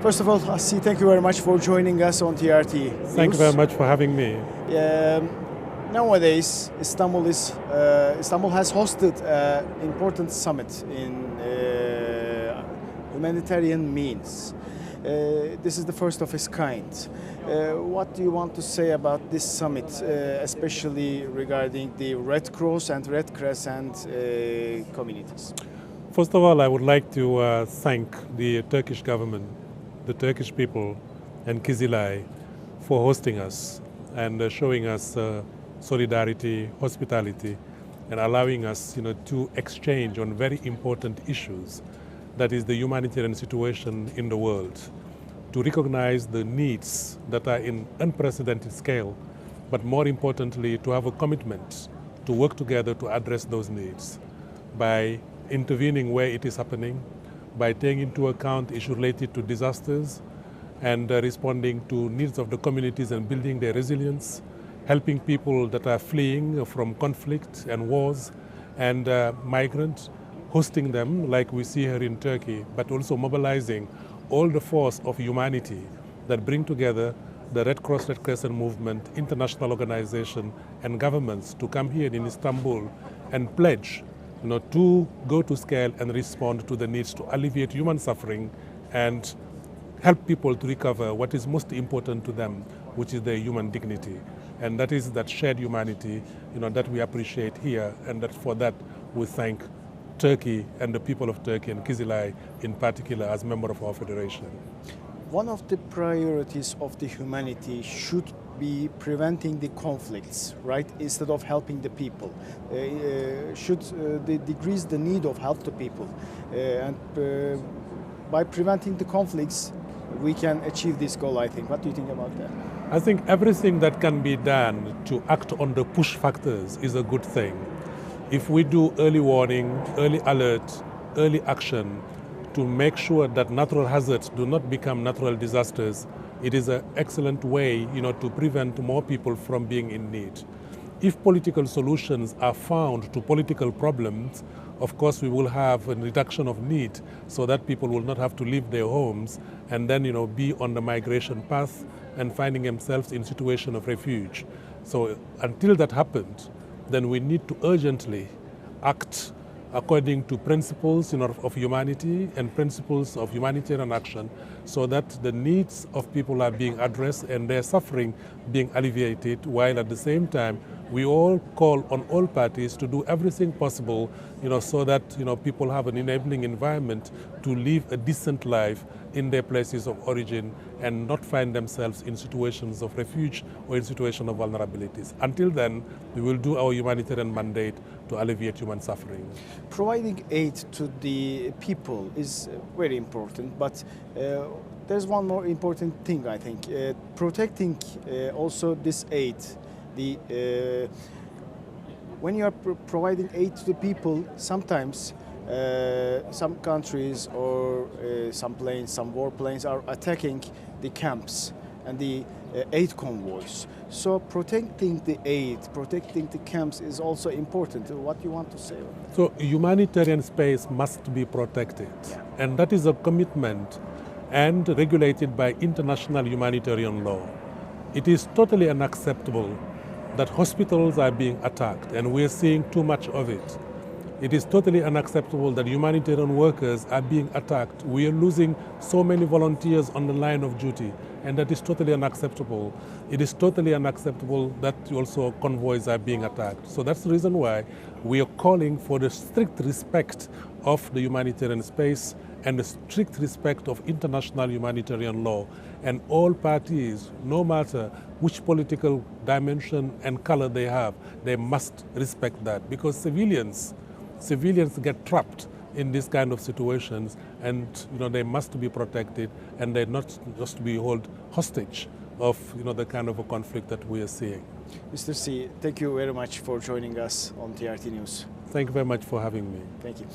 First of all, Asi, thank you very much for joining us on TRT News. Thank you very much for having me. Nowadays, Istanbul has hosted an important summit in humanitarian means. This is the first of its kind. What do you want to say about this summit, especially regarding the Red Cross and Red Crescent communities? First of all, I would like to thank the Turkish government, the Turkish people, and Kizilay for hosting us and showing us solidarity, hospitality, and allowing us, to exchange on very important issues. That is the humanitarian situation in the world, to recognize the needs that are in unprecedented scale, but more importantly, to have a commitment to work together to address those needs by intervening where it is happening, by taking into account issues related to disasters and responding to needs of the communities and building their resilience, helping people that are fleeing from conflict and wars and migrants, hosting them like we see here in Turkey, but also mobilizing all the force of humanity that bring together the Red Cross, Red Crescent movement, international organization and governments to come here in Istanbul and pledge to go to scale and respond to the needs to alleviate human suffering and help people to recover what is most important to them, which is their human dignity. And that is that shared humanity, that we appreciate here, and that for that we thank Turkey and the people of Turkey and Kizilay in particular as member of our federation. One of the priorities of the humanity should be preventing the conflicts, right? Instead of helping the people. Should decrease the need of help to people. By preventing the conflicts, we can achieve this goal, I think. What do you think about that? I think everything that can be done to act on the push factors is a good thing. If we do early warning, early alert, early action to make sure that natural hazards do not become natural disasters, it is an excellent way, to prevent more people from being in need. If political solutions are found to political problems, of course we will have a reduction of need so that people will not have to leave their homes and then, be on the migration path and finding themselves in situation of refuge. So until that happens, then we need to urgently act according to principles of humanity and principles of humanitarian action so that the needs of people are being addressed and their suffering being alleviated, while at the same time we all call on all parties to do everything possible so that people have an enabling environment to live a decent life in their places of origin and not find themselves in situations of refuge or in situations of vulnerabilities. Until then, we will do our humanitarian mandate to alleviate human suffering. Providing aid to the people is very important, but there's one more important thing, I think. Protecting also this aid. When you are providing aid to the people, sometimes some countries or some warplanes are attacking the camps and the aid convoys. So protecting the aid, protecting the camps is also important. What do you want to say on that? So humanitarian space must be protected, and that is a commitment and regulated by international humanitarian law. It is totally unacceptable that hospitals are being attacked, and we're seeing too much of it. It is totally unacceptable that humanitarian workers are being attacked. We are losing so many volunteers on the line of duty, and that is totally unacceptable. It is totally unacceptable that also convoys are being attacked. So that's the reason why we are calling for the strict respect of the humanitarian space and the strict respect of international humanitarian law. And all parties, no matter which political dimension and color they have, they must respect that, because civilians get trapped in these kind of situations, and they must be protected, and they're not just to be held hostage of the kind of a conflict that we are seeing. Mr. C, thank you very much for joining us on TRT News. Thank you very much for having me. Thank you.